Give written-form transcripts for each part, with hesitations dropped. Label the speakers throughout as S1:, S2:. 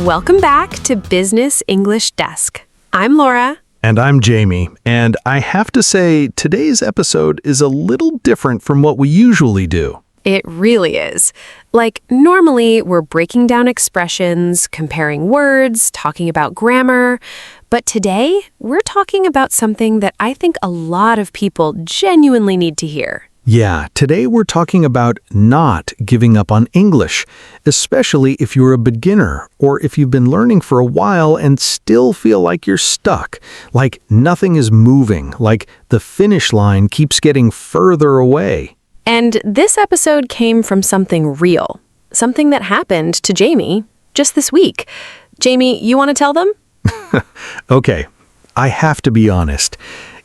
S1: Welcome back to Business English Desk. I'm Laura.
S2: And I'm Jamie, and I have to say, today's episode is a little different from what we usually do.
S1: It really is. Like, normally we're breaking down expressions, comparing words, talking about grammar. But today, we're talking about something that I think a lot of people genuinely need to hear.
S2: Yeah, today we're talking about not giving up on English, especially if you're a beginner or if you've been learning for a while and still feel like you're stuck, like nothing is moving, like the finish line keeps getting further away.
S1: And this episode came from something real, something that happened to Jamie just this week. Jamie, you want to tell them?
S2: Okay, I have to be honest.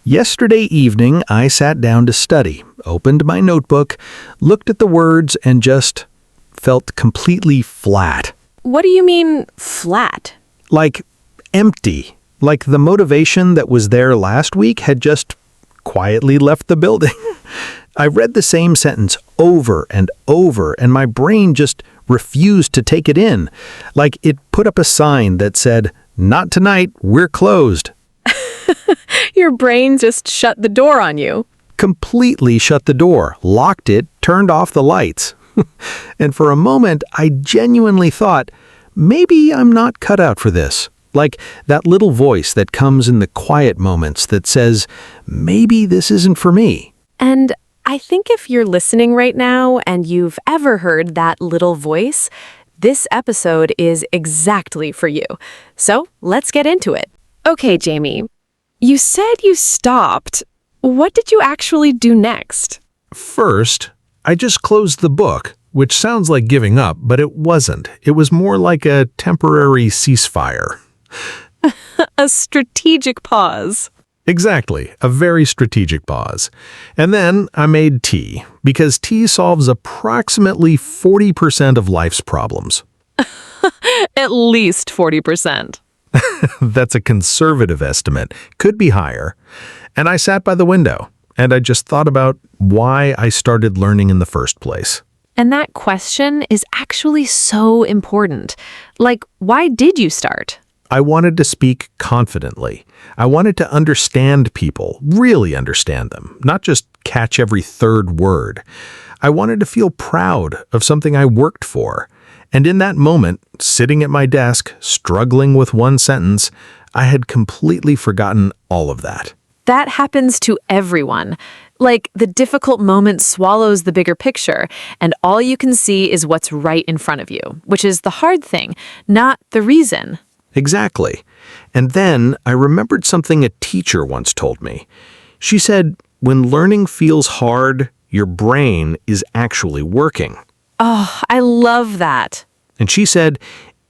S2: Yesterday evening, I sat down to study, opened my notebook, looked at the words, and just felt completely flat.
S1: What do you mean, flat?
S2: Like empty. Like the motivation that was there last week had just quietly left the building. I read the same sentence over and over, and my brain just refused to take it in. Like it put up a sign that said, "Not tonight, we're closed."
S1: Your brain just shut the door on you.
S2: Completely shut the door, locked it, turned off the lights. And for a moment, I genuinely thought, maybe I'm not cut out for this. Like that little voice that comes in the quiet moments that says, maybe this isn't for me.
S1: And I think if you're listening right now and you've ever heard that little voice, this episode is exactly for you. So let's get into it. Okay, Jamie, you said you stopped. What did you actually do next?
S2: First, I just closed the book, which sounds like giving up, but it wasn't. It was more like a temporary ceasefire.
S1: A strategic pause.
S2: Exactly, a very strategic pause. And then I made tea, because tea solves approximately 40% of life's problems.
S1: At least 40%.
S2: That's a conservative estimate, could be higher. And I sat by the window, and I just thought about why I started learning in the first place.
S1: And that question is actually so important. Like, why did you start?
S2: I wanted to speak confidently. I wanted to understand people, really understand them, not just catch every third word. I wanted to feel proud of something I worked for. And in that moment, sitting at my desk, struggling with one sentence, I had completely forgotten all of that.
S1: That happens to everyone. Like, the difficult moment swallows the bigger picture, and all you can see is what's right in front of you, which is the hard thing, not the reason.
S2: Exactly. And then I remembered something a teacher once told me. She said, when learning feels hard, your brain is actually working.
S1: Oh, I love that.
S2: And she said,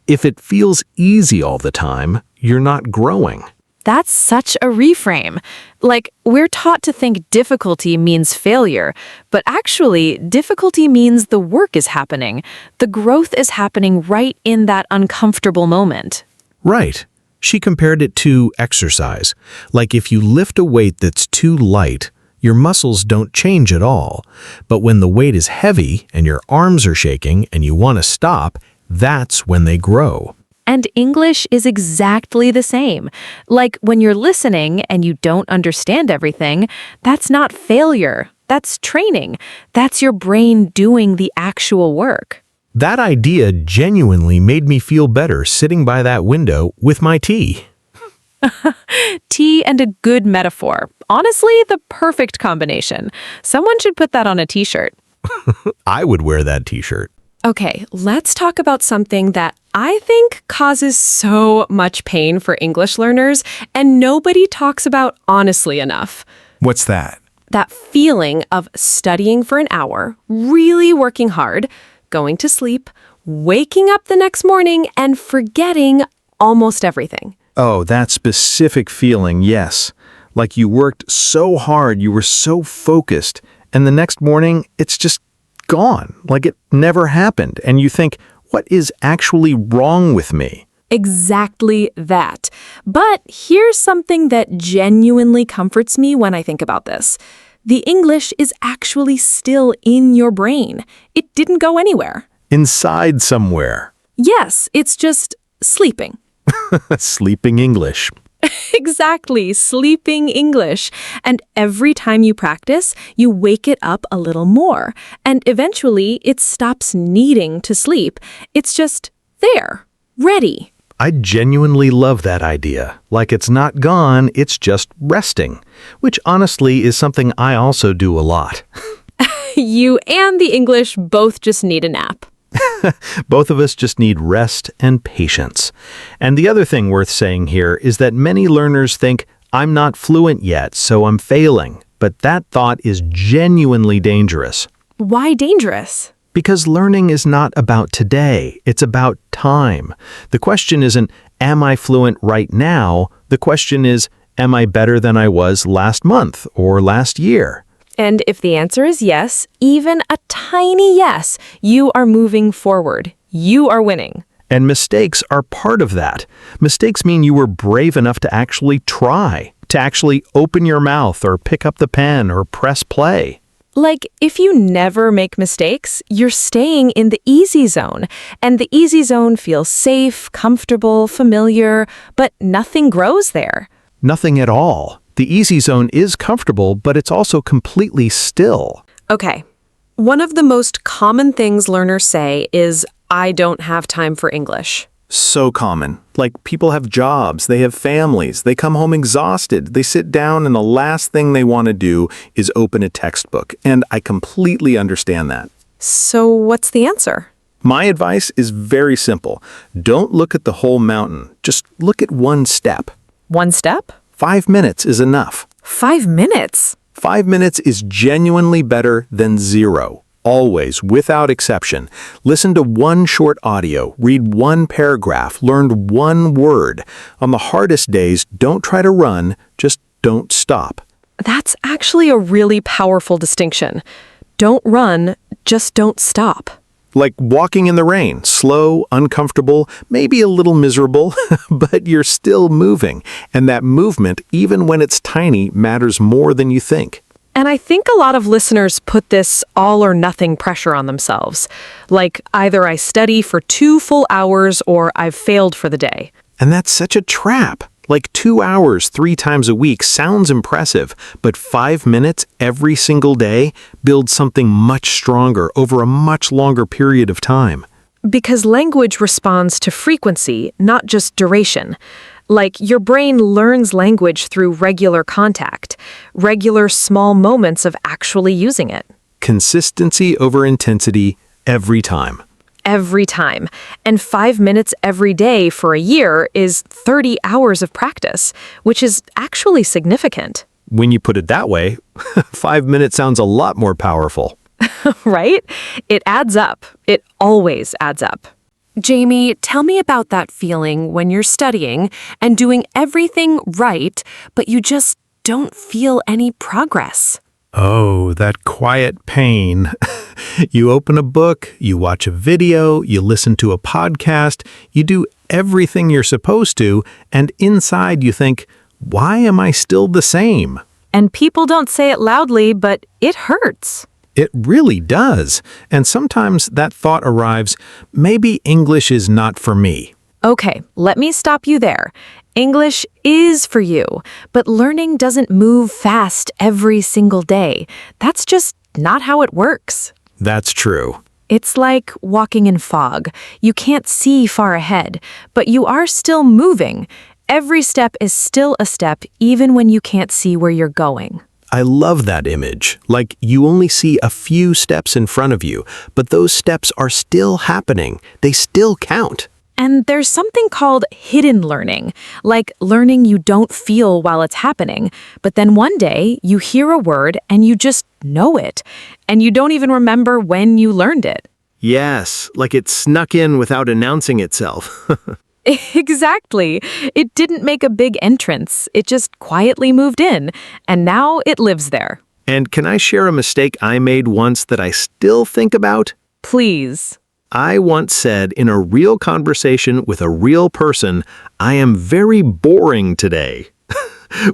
S2: if it feels easy all the time, you're not growing.
S1: That's such a reframe. Like, we're taught to think difficulty means failure, but actually, difficulty means the work is happening. The growth is happening right in that uncomfortable moment.
S2: Right. She compared it to exercise. Like if you lift a weight that's too light, your muscles don't change at all. But when the weight is heavy and your arms are shaking and you want to stop, that's when they grow.
S1: And English is exactly the same. Like when you're listening and you don't understand everything, that's not failure. That's training. That's your brain doing the actual work.
S2: That idea genuinely made me feel better sitting by that window with my tea.
S1: Tea and a good metaphor. Honestly, the perfect combination. Someone should put that on a t-shirt.
S2: I would wear that t-shirt.
S1: Okay, let's talk about something that I think causes so much pain for English learners and nobody talks about honestly enough.
S2: What's that?
S1: That feeling of studying for an hour, really working hard, going to sleep, waking up the next morning, and forgetting almost everything.
S2: Oh, that specific feeling, yes. Like you worked so hard, you were so focused, and the next morning, it's just gone. Like it never happened. And you think, what is actually wrong with me?
S1: Exactly that. But here's something that genuinely comforts me when I think about this. The English is actually still in your brain. It didn't go anywhere.
S2: Inside somewhere.
S1: Yes, it's just Sleeping.
S2: Sleeping English.
S1: Exactly, sleeping English. And every time you practice, you wake it up a little more. And eventually, it stops needing to sleep. It's just there, ready.
S2: I genuinely love that idea. Like it's not gone, it's just resting. Which honestly is something I also do a lot.
S1: You and the English both just need a nap.
S2: Both of us just need rest and patience. And the other thing worth saying here is that many learners think, I'm not fluent yet, so I'm failing. But that thought is genuinely dangerous.
S1: Why dangerous?
S2: Because learning is not about today, it's about time. The question isn't, am I fluent right now? The question is, am I better than I was last month or last year?
S1: And if the answer is yes, even a tiny yes, you are moving forward. You are winning.
S2: And mistakes are part of that. Mistakes mean you were brave enough to actually try, to actually open your mouth or pick up the pen or press play.
S1: Like, if you never make mistakes, you're staying in the easy zone. And the easy zone feels safe, comfortable, familiar, but nothing grows there.
S2: Nothing at all. The easy zone is comfortable, but it's also completely still.
S1: Okay. One of the most common things learners say is, I don't have time for English.
S3: So common. Like people have jobs, they have families, they come home exhausted, they sit down and the last thing they want to do is open a textbook. And I completely understand that.
S1: So what's the answer?
S3: My advice is very simple. Don't look at the whole mountain. Just look at one step.
S1: One step?
S3: 5 minutes is enough.
S1: 5 minutes?
S3: 5 minutes is genuinely better than 0. Always, without exception. Listen to one short audio, read one paragraph, learn one word. On the hardest days, don't try to run, just don't stop.
S1: That's actually a really powerful distinction. Don't run, just don't stop.
S3: Like walking in the rain, slow, uncomfortable, maybe a little miserable, but you're still moving. And that movement, even when it's tiny, matters more than you think.
S1: And I think a lot of listeners put this all or nothing pressure on themselves. Like either I study for 2 full hours or I've failed for the day.
S3: And that's such a trap. Like 2 hours 3 times a week sounds impressive, but 5 minutes every single day builds something much stronger over a much longer period of time.
S1: Because language responds to frequency, not just duration. Like your brain learns language through regular contact, regular small moments of actually using it.
S3: Consistency over intensity every time.
S1: Every time. And 5 minutes every day for a year is 30 hours of practice, which is actually significant.
S3: When you put it that way, 5 minutes sounds a lot more powerful.
S1: Right? It adds up. It always adds up. Jamie, tell me about that feeling when you're studying and doing everything right, but you just don't feel any progress.
S2: Oh, that quiet pain. You open a book, you watch a video, you listen to a podcast, you do everything you're supposed to, and inside you think, why am I still the same?
S1: And people don't say it loudly, but it hurts.
S2: It really does. And sometimes that thought arrives, maybe English is not for me.
S1: Okay, let me stop you there. English is for you, but learning doesn't move fast every single day. That's just not how it works.
S2: That's true.
S1: It's like walking in fog. You can't see far ahead, but you are still moving. Every step is still a step, even when you can't see where you're going.
S2: I love that image. Like you only see a few steps in front of you, but those steps are still happening. They still count.
S1: And there's something called hidden learning, like learning you don't feel while it's happening, but then one day you hear a word and you just know it, and you don't even remember when you learned it.
S3: Yes, like it snuck in without announcing itself.
S1: Exactly. It didn't make a big entrance. It just quietly moved in, and now it lives there.
S3: And can I share a mistake I made once that I still think about?
S1: Please.
S3: I once said in a real conversation with a real person, I am very boring today.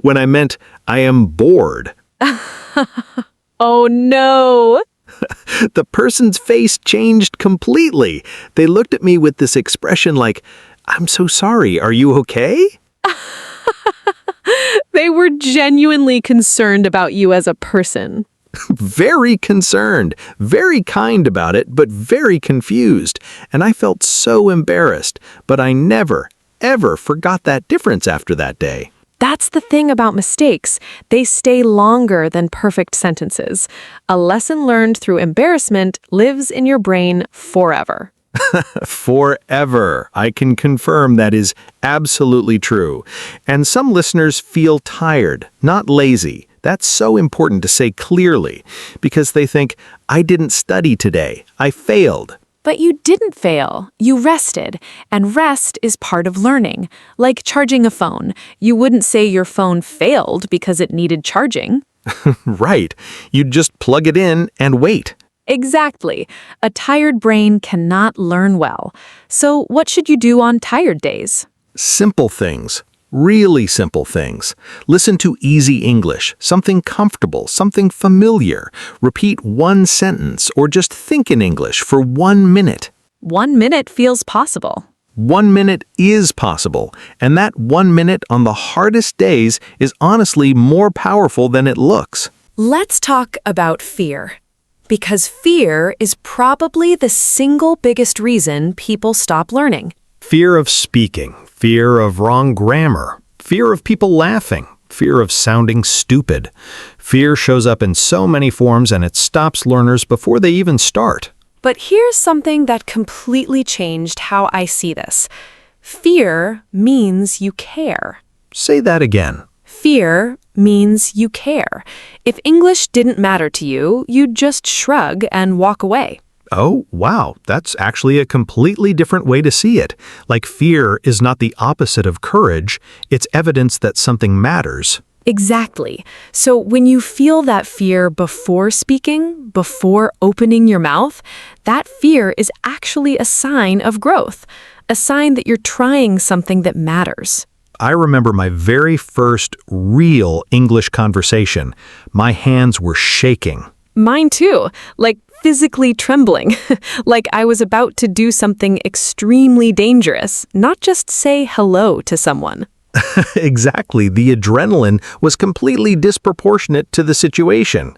S3: When I meant I am bored.
S1: Oh no.
S3: The person's face changed completely. They looked at me with this expression like, I'm so sorry. Are you okay?
S1: They were genuinely concerned about you as a person.
S3: Very concerned, very kind about it, but very confused. And I felt so embarrassed, but I never, ever forgot that difference after that day.
S1: That's the thing about mistakes. They stay longer than perfect sentences. A lesson learned through embarrassment lives in your brain forever.
S3: Forever. I can confirm that is absolutely true. And some listeners feel tired, not lazy. That's so important to say clearly, because they think, I didn't study today. I failed.
S1: But you didn't fail. You rested. And rest is part of learning. Like charging a phone. You wouldn't say your phone failed because it needed charging.
S3: Right. You'd just plug it in and wait.
S1: Exactly. A tired brain cannot learn well. So what should you do on tired days?
S3: Simple things. Really simple things. Listen to easy English, something comfortable, something familiar. Repeat one sentence or just think in English for 1 minute.
S1: 1 minute feels possible.
S3: 1 minute is possible, and that 1 minute on the hardest days is honestly more powerful than it looks.
S1: Let's talk about fear. Because fear is probably the single biggest reason people stop learning.
S2: Fear of speaking, fear of wrong grammar, fear of people laughing, fear of sounding stupid. Fear shows up in so many forms and it stops learners before they even start.
S1: But here's something that completely changed how I see this. Fear means you care.
S2: Say that again.
S1: Fear means you care. If English didn't matter to you, you'd just shrug and walk away.
S2: Oh, wow, that's actually a completely different way to see it. Like fear is not the opposite of courage, it's evidence that something matters.
S1: Exactly. So when you feel that fear before speaking, before opening your mouth, that fear is actually a sign of growth, a sign that you're trying something that matters.
S2: I remember my very first real English conversation. My hands were shaking.
S1: Mine too, like physically trembling, like I was about to do something extremely dangerous, not just say hello to someone.
S2: Exactly. The adrenaline was completely disproportionate to the situation.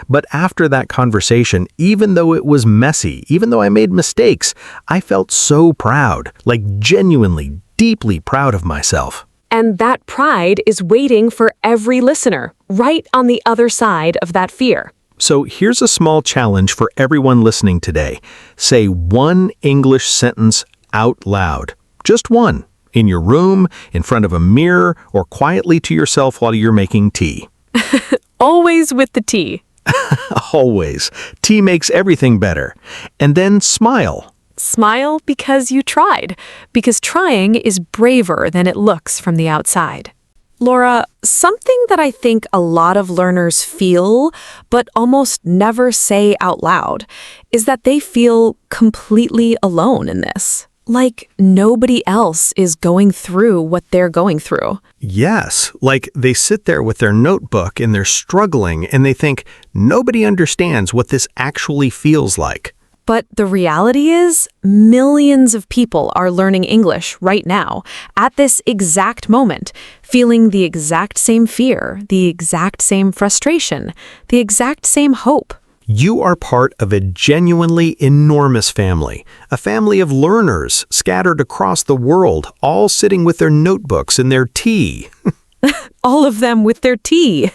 S2: But after that conversation, even though it was messy, even though I made mistakes, I felt so proud, like genuinely, deeply proud of myself.
S1: And that pride is waiting for every listener, right on the other side of that fear.
S2: So here's a small challenge for everyone listening today. Say one English sentence out loud. Just one. In your room, in front of a mirror, or quietly to yourself while you're making tea.
S1: Always with the tea.
S2: Always. Tea makes everything better. And then smile.
S1: Smile because you tried, because trying is braver than it looks from the outside. Laura, something that I think a lot of learners feel, but almost never say out loud, is that they feel completely alone in this. Like nobody else is going through what they're going through.
S2: Yes, like they sit there with their notebook and they're struggling and they think nobody understands what this actually feels like.
S1: But the reality is, millions of people are learning English right now, at this exact moment, feeling the exact same fear, the exact same frustration, the exact same hope.
S2: You are part of a genuinely enormous family, a family of learners scattered across the world, all sitting with their notebooks and their tea.
S1: All of them with their tea.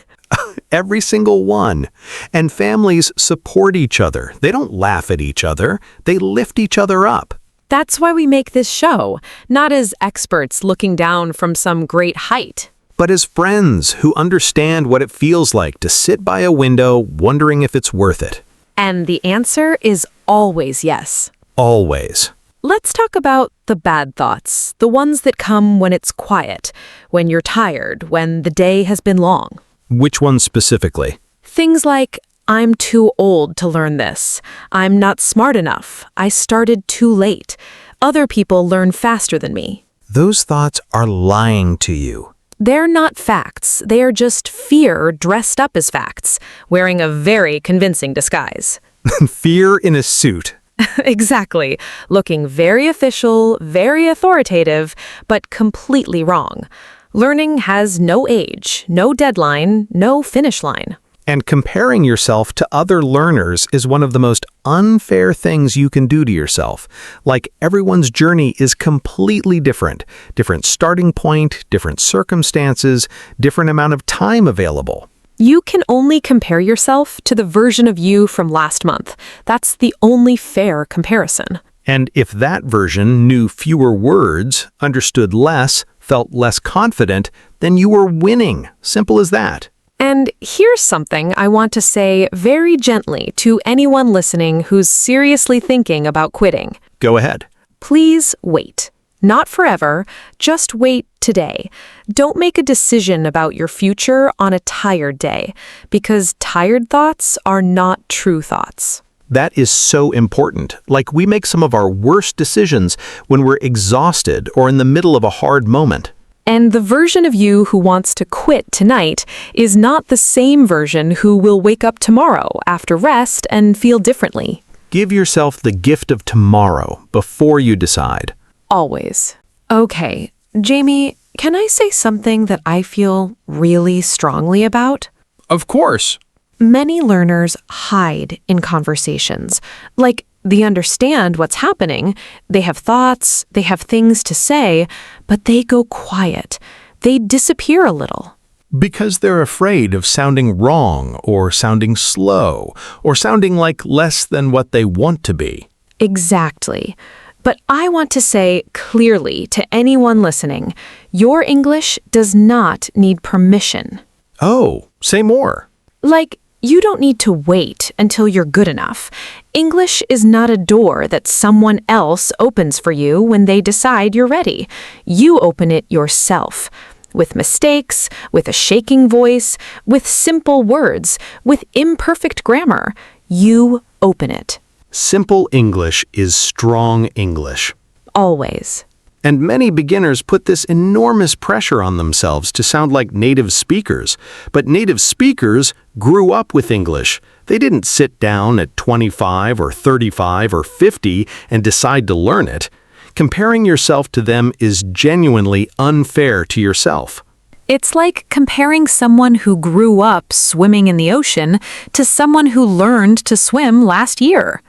S2: Every single one. And families support each other. They don't laugh at each other. They lift each other up.
S1: That's why we make this show, not as experts looking down from some great height.
S2: But as friends who understand what it feels like to sit by a window wondering if it's worth it.
S1: And the answer is always yes.
S2: Always.
S1: Let's talk about the bad thoughts, the ones that come when it's quiet, when you're tired, when the day has been long.
S2: Which ones specifically?
S1: Things like, I'm too old to learn this. I'm not smart enough. I started too late. Other people learn faster than me.
S2: Those thoughts are lying to you.
S1: They're not facts. They are just fear dressed up as facts, wearing a very convincing disguise.
S2: Fear in a suit.
S1: Exactly. Looking very official, very authoritative, but completely wrong. Learning has no age, no deadline, no finish line.
S3: And comparing yourself to other learners is one of the most unfair things you can do to yourself. Like everyone's journey is completely different. Different starting point, different circumstances, different amount of time available.
S1: You can only compare yourself to the version of you from last month. That's the only fair comparison.
S3: And if that version knew fewer words, understood less, felt less confident, then you were winning. Simple as that.
S1: And here's something I want to say very gently to anyone listening who's seriously thinking about quitting.
S3: Go ahead.
S1: Please wait. Not forever, just wait today. Don't make a decision about your future on a tired day, because tired thoughts are not true thoughts.
S3: That is so important. Like we make some of our worst decisions when we're exhausted or in the middle of a hard moment.
S1: And the version of you who wants to quit tonight is not the same version who will wake up tomorrow after rest and feel differently.
S3: Give yourself the gift of tomorrow before you decide.
S1: Always. Okay, Jamie, can I say something that I feel really strongly about?
S3: Of course.
S1: Many learners hide in conversations. Like, they understand what's happening, they have thoughts, they have things to say, but they go quiet. They disappear a little.
S3: Because they're afraid of sounding wrong or sounding slow or sounding like less than what they want to be.
S1: Exactly. But I want to say clearly to anyone listening, your English does not need permission.
S3: Oh, say more.
S1: Like, you don't need to wait until you're good enough. English is not a door that someone else opens for you when they decide you're ready. You open it yourself. With mistakes, with a shaking voice, with simple words, with imperfect grammar. You open it.
S3: Simple English is strong English.
S1: Always.
S3: And many beginners put this enormous pressure on themselves to sound like native speakers. But native speakers grew up with English. They didn't sit down at 25 or 35 or 50 and decide to learn it. Comparing yourself to them is genuinely unfair to yourself.
S1: It's like comparing someone who grew up swimming in the ocean to someone who learned to swim last year.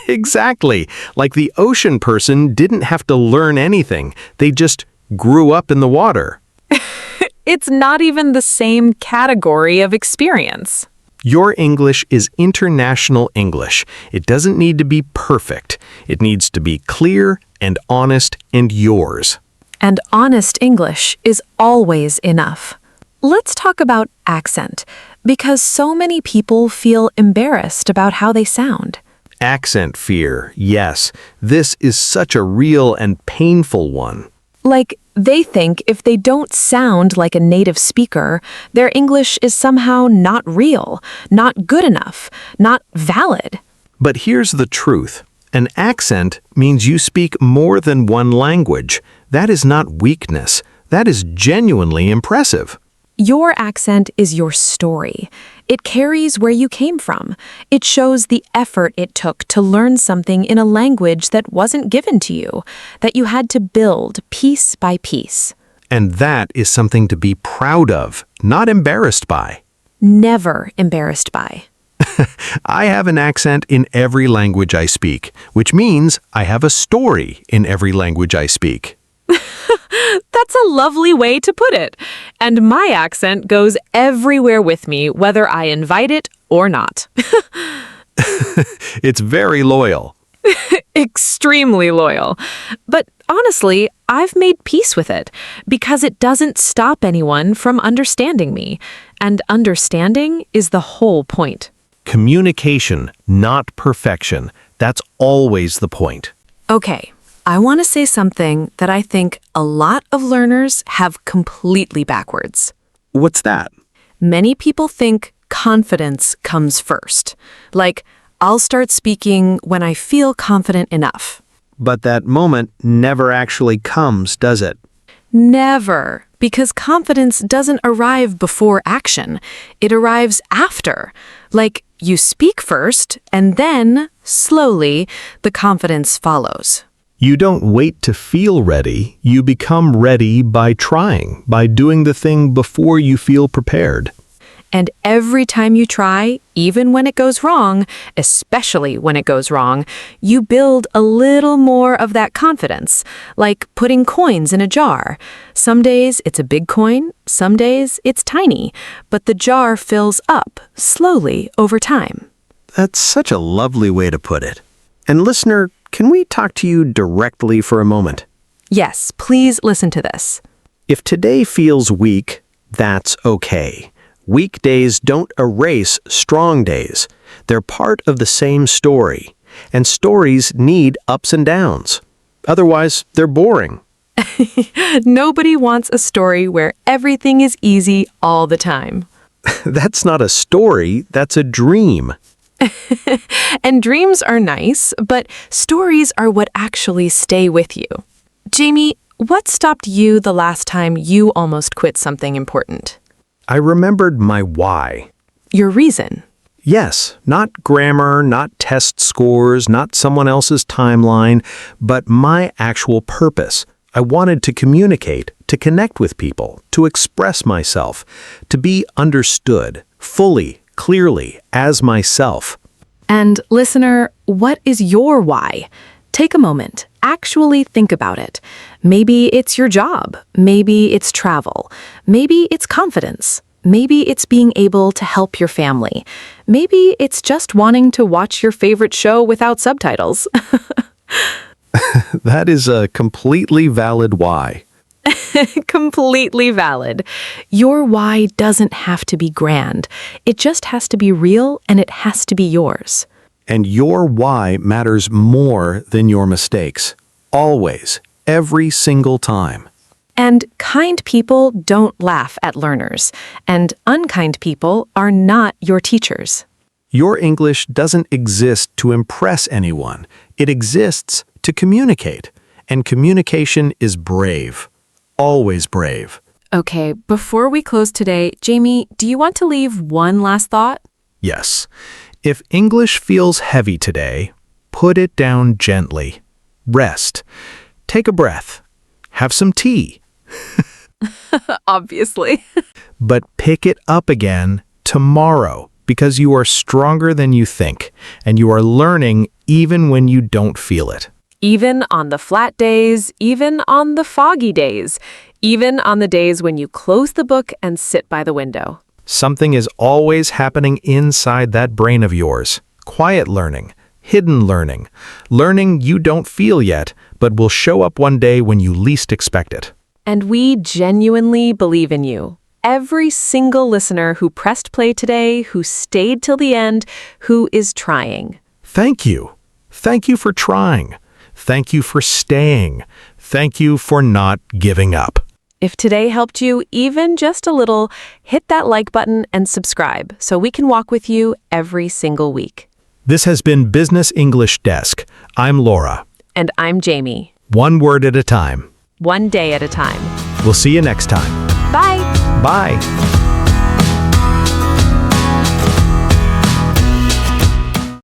S3: Exactly. Like the ocean person didn't have to learn anything. They just grew up in the water.
S1: It's not even the same category of experience.
S3: Your English is international English. It doesn't need to be perfect. It needs to be clear and honest and yours.
S1: And honest English is always enough. Let's talk about accent, because so many people feel embarrassed about how they sound.
S3: Accent fear, yes. This is such a real and painful one.
S1: Like, they think if they don't sound like a native speaker, their English is somehow not real, not good enough, not valid.
S3: But here's the truth. An accent means you speak more than one language. That is not weakness. That is genuinely impressive.
S1: Your accent is your story. It carries where you came from. It shows the effort it took to learn something in a language that wasn't given to you, that you had to build piece by piece.
S3: And that is something to be proud of, not embarrassed by.
S1: Never embarrassed by.
S3: I have an accent in every language I speak, which means I have a story in every language I speak.
S1: That's a lovely way to put it. And my accent goes everywhere with me, whether I invite it or not.
S3: It's very loyal.
S1: Extremely loyal. But honestly, I've made peace with it because it doesn't stop anyone from understanding me. And understanding is the whole point.
S3: Communication, not perfection. That's always the point.
S1: Okay, I want to say something that I think a lot of learners have completely backwards.
S3: What's that?
S1: Many people think confidence comes first. Like, I'll start speaking when I feel confident enough.
S3: But that moment never actually comes, does it?
S1: Never, because confidence doesn't arrive before action. It arrives after. Like, you speak first, and then slowly, the confidence follows.
S3: You don't wait to feel ready. You become ready by trying, by doing the thing before you feel prepared.
S1: And every time you try, even when it goes wrong, especially when it goes wrong, you build a little more of that confidence, like putting coins in a jar. Some days it's a big coin, some days it's tiny, but the jar fills up slowly over time.
S3: That's such a lovely way to put it. And listener, can we talk to you directly for a moment?
S1: Yes, please listen to this.
S3: If today feels weak, that's okay. Weak days don't erase strong days. They're part of the same story. And stories need ups and downs. Otherwise, they're boring.
S1: Nobody wants a story where everything is easy all the time.
S3: That's not a story, that's a dream.
S1: And dreams are nice, but stories are what actually stay with you. Jamie, what stopped you the last time you almost quit something important?
S3: I remembered my why.
S1: Your reason.
S3: Yes, not grammar, not test scores, not someone else's timeline, but my actual purpose. I wanted to communicate, to connect with people, to express myself, to be understood, fully, clearly, as myself.
S1: And listener, what is your why? Take a moment. Actually think about it. Maybe it's your job. Maybe it's travel. Maybe it's confidence. Maybe it's being able to help your family. Maybe it's just wanting to watch your favorite show without subtitles.
S3: That is a completely valid why.
S1: Completely valid. Your why doesn't have to be grand. It just has to be real and it has to be yours.
S3: And your why matters more than your mistakes. Always. Every single time.
S1: And kind people don't laugh at learners. And unkind people are not your teachers.
S3: Your English doesn't exist to impress anyone. It exists to communicate. And communication is brave. Always brave.
S1: Okay, before we close today, Jamie, do you want to leave one last thought?
S3: Yes. If English feels heavy today, put it down gently. Rest. Take a breath. Have some tea.
S1: Obviously.
S3: But pick it up again tomorrow because you are stronger than you think and you are learning even when you don't feel it.
S1: Even on the flat days, even on the foggy days, even on the days when you close the book and sit by the window.
S3: Something is always happening inside that brain of yours. Quiet learning, hidden learning, learning you don't feel yet, but will show up one day when you least expect it.
S1: And we genuinely believe in you. Every single listener who pressed play today, who stayed till the end, who is trying.
S3: Thank you. Thank you for trying. Thank you for staying. Thank you for not giving up.
S1: If today helped you even just a little, hit that like button and subscribe so we can walk with you every single week.
S3: This has been Business English Desk. I'm Laura.
S1: And I'm Jamie.
S3: One word at a time.
S1: One day at a time.
S3: We'll see you next time.
S1: Bye.
S3: Bye.